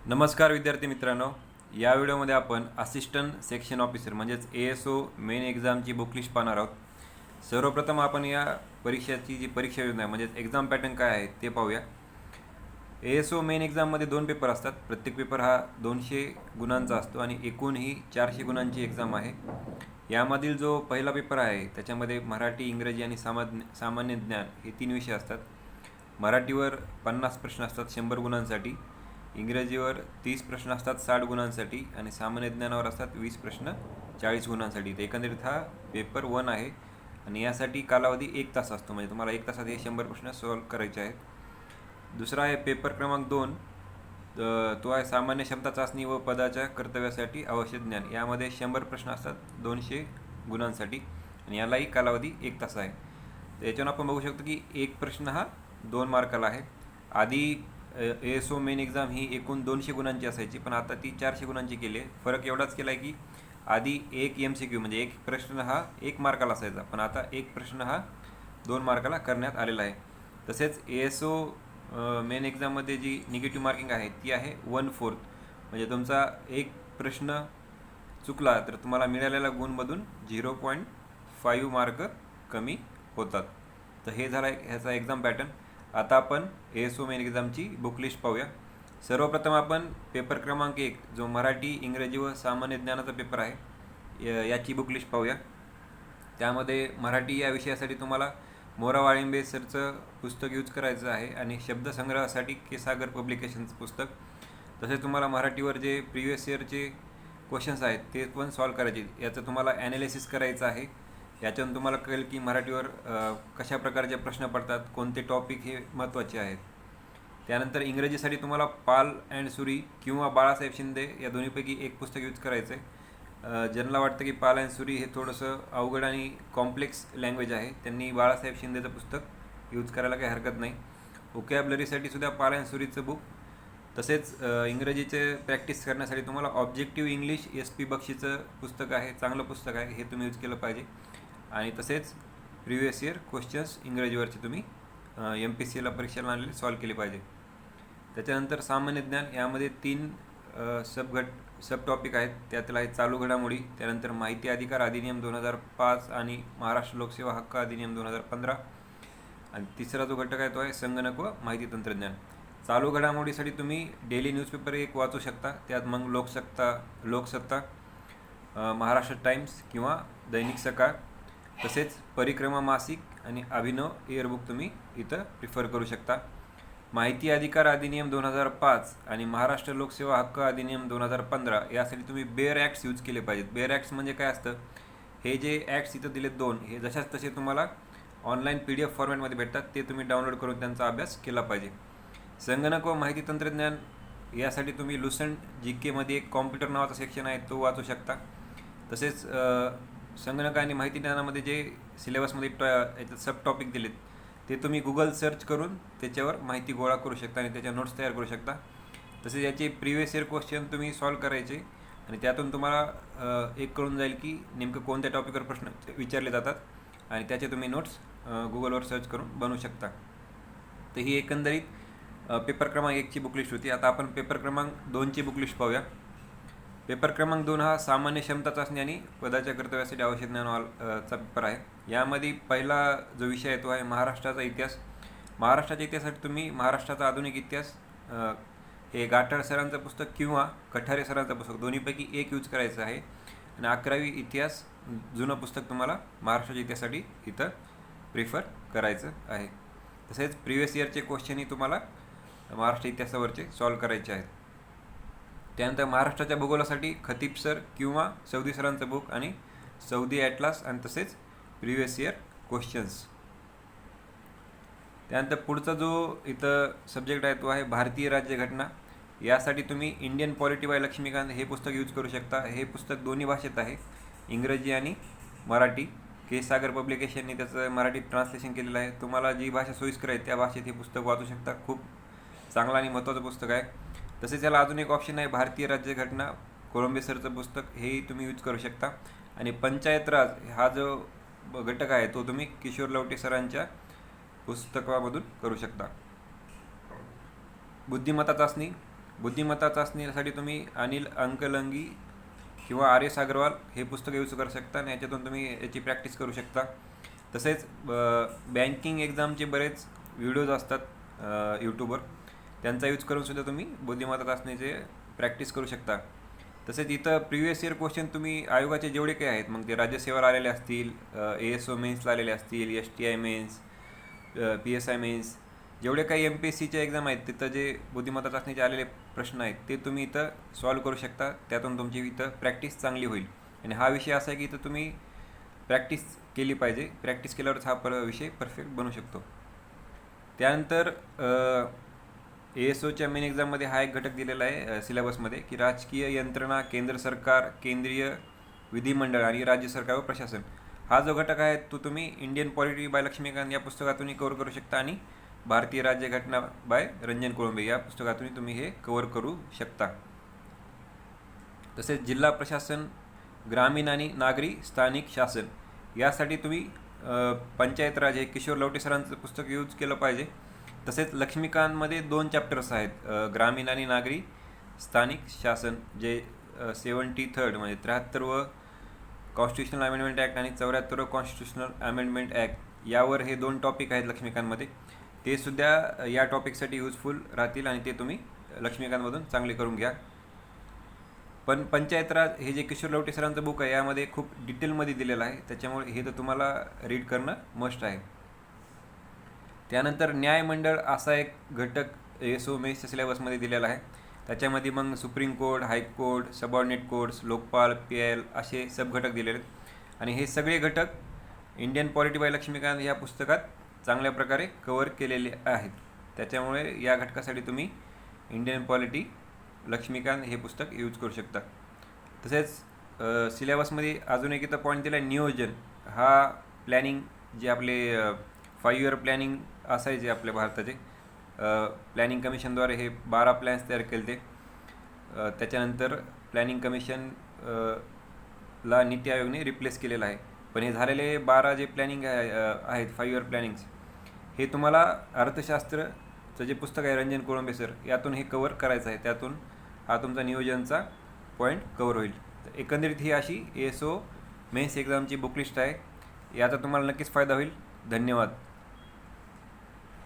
नमस्कार विद्यार्थी मित्रांनो, या व्हिडिओमध्ये आपण असिस्टंट सेक्शन ऑफिसर म्हणजेच ASO मेन एक्झामची बुक लिस्ट पाहणार आहोत। सर्वप्रथम आपण या परीक्षेची जी परीक्षा योजना आहे म्हणजेच एक्झाम पॅटर्न काय आहे ते पाहूया। ASO मेन एक्झाममध्ये 2 पेपर असतात। प्रत्येक पेपर हा 200 गुणांचा असतो आणि एकूण ही 400 गुणांची एक्झाम आहे। यामधील जो पहिला पेपर आहे त्याच्यामध्ये मराठी, इंग्रजी आणि सामान्य ज्ञान हे 3 विषय असतात। मराठीवर 50 प्रश्न असतात 100 गुणांसाठी, इंग्रजीवर 30 प्रश्न असतात 60 गुणांसाठी आणि सामान्य ज्ञानावर असतात 20 प्रश्न 40 गुणांसाठी। तर एकंदरीत हा पेपर 1 आहे आणि यासाठी कालावधी 1 तास असतो, म्हणजे तुम्हाला 1 तासात हे 100 प्रश्न सॉल्व्ह करायचे आहेत। दुसरा आहे पेपर क्रमांक 2, तो आहे सामान्य क्षमता चाचणी व पदाच्या कर्तव्यासाठी आवश्यक ज्ञान। यामध्ये 100 प्रश्न असतात 200 गुणांसाठी आणि यालाही कालावधी 1 तास आहे। तर याच्यावर आपण बघू शकतो की एक प्रश्न हा 2 मार्काला आहे। आधी ASO मेन एक्झाम ही एकूण 200 गुणांची असायची, पण आता ती 400 गुणांची केली आहे। फरक एवढाच केला आहे की आधी एक MCQ म्हणजे एक प्रश्न हा 1 मार्काला असायचा, पण आता एक प्रश्न हा 2 मार्काला करण्यात आलेला आहे। तसेच ASO मेन एक्झाममध्ये जी निगेटिव्ह मार्किंग आहे ती आहे 1/4, म्हणजे तुमचा एक प्रश्न चुकला तर तुम्हाला मिळालेल्या गुणमधून 0.5 मार्क कमी होतात। तर हे झाला ह्याचा एक्झाम पॅटर्न। आता आपण ASO मेन एक्झामची बुक लिस्ट पाहूया। सर्वप्रथम आपण पेपर क्रमांक 1 जो मराठी, इंग्रजी व सामान्य ज्ञानाचा पेपर आहे याची बुक लिस्ट पाहूया। त्यामध्ये मराठी या विषयासाठी तुम्हाला मोरा वाळिंबे सरचं पुस्तक यूज करायचं आहे आणि शब्दसंग्रहासाठी केसागर पब्लिकेशनचं पुस्तक। तसेच तुम्हाला मराठीवर जे प्रिव्हियस इयरचे क्वेश्चन्स आहेत ते पण सॉल्व्ह करायचे, याचं तुम्हाला ॲनालिसिस करायचं आहे। याच्यातून तुम्हाला कळेल की मराठीवर कशा प्रकारचे प्रश्न पडतात, कोणते टॉपिक हे महत्त्वाचे आहेत। त्यानंतर इंग्रजीसाठी तुम्हाला पाल अँड सुरी किंवा बाळासाहेब शिंदे या दोन्हीपैकी एक पुस्तक यूज करायचं आहे। ज्यांना वाटतं की पाल अँड सुरी हे थोडंसं अवघड आणि कॉम्प्लेक्स लँग्वेज आहे, त्यांनी बाळासाहेब शिंदेचं पुस्तक यूज करायला काही हरकत नाही। व्होकॅबलरीसाठी सुद्धा पाल अँड सुरीचं बुक, तसेच इंग्रजीचे प्रॅक्टिस करण्यासाठी तुम्हाला ऑब्जेक्टिव्ह इंग्लिश SP बक्षीचं पुस्तक आहे, चांगलं पुस्तक आहे, हे तुम्ही यूज केलं पाहिजे। आणि तसेच प्रिव्हियस इयर क्वेश्चन्स इंग्रजीवरचे तुम्ही MPSCला परीक्षेला आणलेले सॉल्व्ह केले पाहिजे। त्याच्यानंतर सामान्य ज्ञान, यामध्ये 3 सब टॉपिक आहेत। त्यातला आहे चालू घडामोडी, त्यानंतर माहिती अधिकार अधिनियम 2005 आणि महाराष्ट्र लोकसेवा हक्क अधिनियम 2015, आणि तिसरा जो घटक आहे तो आहे संगणक व माहिती तंत्रज्ञान। चालू घडामोडीसाठी तुम्ही डेली न्यूजपेपर एक वाचू शकता, त्यात मग लोकसत्ता, महाराष्ट्र टाइम्स किंवा दैनिक सकाळ, तसेच परिक्रमा मासिक आणि अभिनव इयरबुक तुम्ही इथं प्रिफर करू शकता। माहिती अधिकार अधिनियम 2005 आणि महाराष्ट्र लोकसेवा हक्क अधिनियम 2015 यासाठी तुम्ही बेअर ॲक्ट्स यूज केले पाहिजेत। बेअर ॲक्ट्स म्हणजे काय असतं, हे जे ॲक्ट्स इथं दिलेत 2, हे जशाच तसे तुम्हाला ऑनलाईन PDF फॉर्मॅटमध्ये भेटतात, ते तुम्ही डाउनलोड करून त्यांचा अभ्यास केला पाहिजे। संगणक व माहिती तंत्रज्ञान यासाठी तुम्ही लुसेंट GKमध्ये एक कॉम्प्युटर नावाचा सेक्शन आहे तो वाचू शकता। तसेच संगणक आणि माहिती ज्ञानामध्ये जे सिलेबसमध्ये याच्यात सब टॉपिक दिलेत ते तुम्ही Google सर्च करून त्याच्यावर माहिती गोळा करू शकता आणि त्याच्या नोट्स तयार करू शकता। तसेच याचे प्रिव्हियस इयर क्वेश्चन तुम्ही सॉल्व्ह करायचे आणि त्यातून तुम्हाला एक कळून जाईल की नेमकं कोणत्या टॉपिकवर प्रश्न विचारले जातात आणि त्याचे तुम्ही नोट्स Googleवर सर्च करून बनवू शकता। तर ही एकंदरीत पेपर क्रमांक 1ची बुक लिस्ट होती। आता आपण पेपर क्रमांक 2ची बुक लिस्ट पाहूया। पेपर क्रमांक 2 हा सामान्य क्षमता चाचणी आणि पदाच्या कर्तव्यासाठी आवश्यक ज्ञानाचा पेपर आहे। यामध्ये पहिला जो विषय आहे तो आहे महाराष्ट्राचा इतिहास। महाराष्ट्राच्या इतिहासासाठी तुम्ही महाराष्ट्राचा आधुनिक इतिहास हे गाठाड सरांचं पुस्तक किंवा कठारे सरांचं पुस्तक दोन्हीपैकी एक यूज करायचं आहे आणि 11वी इतिहास जुनं पुस्तक तुम्हाला महाराष्ट्राच्या इतिहासासाठी इथं प्रिफर करायचं आहे। तसेच प्रिव्हियस इयरचे क्वेश्चनही तुम्हाला महाराष्ट्र इतिहासावरचे सॉल्व्ह करायचे आहेत। त्यानंतर महाराष्ट्राच्या भूगोलासाठी खतीब सर किंवा सौदी सरांचं बुक आणि सौदी ॲटलास आणि तसेच प्रिव्हियस इयर क्वेश्चन्स। त्यानंतर पुढचा जो इथं सब्जेक्ट आहे तो आहे भारतीय राज्यघटना। यासाठी तुम्ही इंडियन पॉलिटी बाय लक्ष्मीकांत हे पुस्तक यूज करू शकता। हे पुस्तक दोन्ही भाषेत आहे, इंग्रजी आणि मराठी। केसागर पब्लिकेशनने त्याचं मराठीत ट्रान्सलेशन केलेलं आहे। तुम्हाला जी भाषा सोयीस्कर आहे त्या भाषेत हे पुस्तक वाचू शकता। खूप चांगलं आणि महत्त्वाचं पुस्तक आहे। तसेच याला अजून एक ऑप्शन आहे भारतीय राज्यघटना, कोळंबे सरचं पुस्तक, हेही तुम्ही यूज करू शकता। आणि पंचायत राज हा जो घटक आहे तो तुम्ही किशोर लवटे सरांच्या पुस्तकामधून करू शकता। बुद्धिमत्ता चाचणी, बुद्धिमत्ता चाचणीसाठी तुम्ही अनिल अंकलंगी किंवा आर एस अग्रवाल हे पुस्तक यूज करू शकता आणि याच्यातून तुम्ही याची प्रॅक्टिस करू शकता. तसेच बँकिंग एक्झामचे बरेच व्हिडिओज असतात यूट्यूबवर, त्यांचा यूज करून सुद्धा तुम्ही बुद्धिमत्ता चाचणीचे प्रॅक्टिस करू शकता. तसेच इथं प्रिव्हियस इयर क्वेश्चन तुम्ही आयोगाचे जेवढे काही आहेत, मग ते राज्यसेवेला आलेले असतील, ASO मेन्सला आलेले असतील, STI मेन्स, PSI मेन्स, जेवढे काही MPSCचे एक्झाम आहेत तिथं जे बुद्धिमत्ता चाचणीचे आलेले प्रश्न आहेत ते तुम्ही इथं सॉल्व करू शकता. त्यातून तुमची इथं प्रॅक्टिस चांगली होईल. आणि हा विषय असा आहे की इथं तुम्ही प्रॅक्टिस केली पाहिजे. प्रॅक्टिस केल्यावरच हा विषय परफेक्ट बनू शकतो. त्यानंतर ASOच्या मेन एक्झाममध्ये हा एक घटक दिलेला आहे सिलेबसमध्ये की राजकीय यंत्रणा, केंद्र सरकार, केंद्रीय विधिमंडळ आणि राज्य सरकार व प्रशासन. हा जो घटक आहे तो तुम्ही इंडियन पॉलिटी बाय लक्ष्मीकांत या पुस्तकातूनही कव्हर करू शकता आणि भारतीय राज्यघटना बाय रंजन कोळंबे या पुस्तकातून तुम्ही हे कव्हर करू शकता. तसेच जिल्हा प्रशासन, ग्रामीण आणि नागरी स्थानिक शासन यासाठी तुम्ही पंचायत राज हे किशोर लवटे सरांचं पुस्तक यूज केलं पाहिजे. तसेच लक्ष्मीकांतमध्ये 2 चॅप्टर्स आहेत, ग्रामीण आणि नागरी स्थानिक शासन, जे 73rd म्हणजे 73व कॉन्स्टिट्युशनल अमेंडमेंट ॲक्ट आणि 74व कॉन्स्टिट्युशनल अमेंडमेंट ॲक्ट यावर हे 2 टॉपिक आहेत लक्ष्मीकांतमध्ये. ते सुद्धा या टॉपिकसाठी युजफुल राहतील आणि ते तुम्ही लक्ष्मीकांतमधून चांगले करून घ्या. पण पंचायत राज हे जे किशोर लवटे सरांचं बुक आहे यामध्ये खूप डिटेलमध्ये दिलेलं आहे, त्याच्यामुळे हे तर तुम्हाला रीड करणं मस्ट आहे. त्यानंतर न्यायमंडळ असा एक घटक ASO मेन्सच्या सिलेबसमध्ये दिलेला आहे. त्याच्यामध्ये मग supreme court, high court, subordinate courts, Lokpal, PIL असे सब घटक दिलेले आहेत. आणि हे सगळे घटक इंडियन पॉलिटी बाय लक्ष्मीकांत या पुस्तकात चांगल्या प्रकारे कव्हर केलेले आहेत. त्याच्यामुळे या घटकासाठी तुम्ही इंडियन पॉलिटी लक्ष्मीकांत हे पुस्तक यूज करू शकता. तसेच सिलेबसमध्ये अजून एक इथं पॉईंट दिला आहे, नियोजन. हा प्लॅनिंग जे आपले 5 इयर प्लॅनिंग असायचे आपल्या भारताचे, प्लॅनिंग कमिशनद्वारे हे 12 प्लॅन्स तयार केले ते. त्याच्यानंतर प्लॅनिंग कमिशन ला नीती आयोगने रिप्लेस केलेला आहे. पण हे झालेले 12 जे प्लॅनिंग आहेत 5 इयर प्लॅनिंग्स, हे तुम्हाला अर्थशास्त्रचं जे पुस्तक आहे रंजन कोळंबे सर यातून हे कव्हर करायचं आहे. त्यातून हा तुमचा नियोजनचा पॉईंट कव्हर होईल. तर एकंदरीत ही अशी ASO मेन्स एक्झामची बुकलिस्ट आहे. याचा तुम्हाला नक्कीच फायदा होईल. धन्यवाद.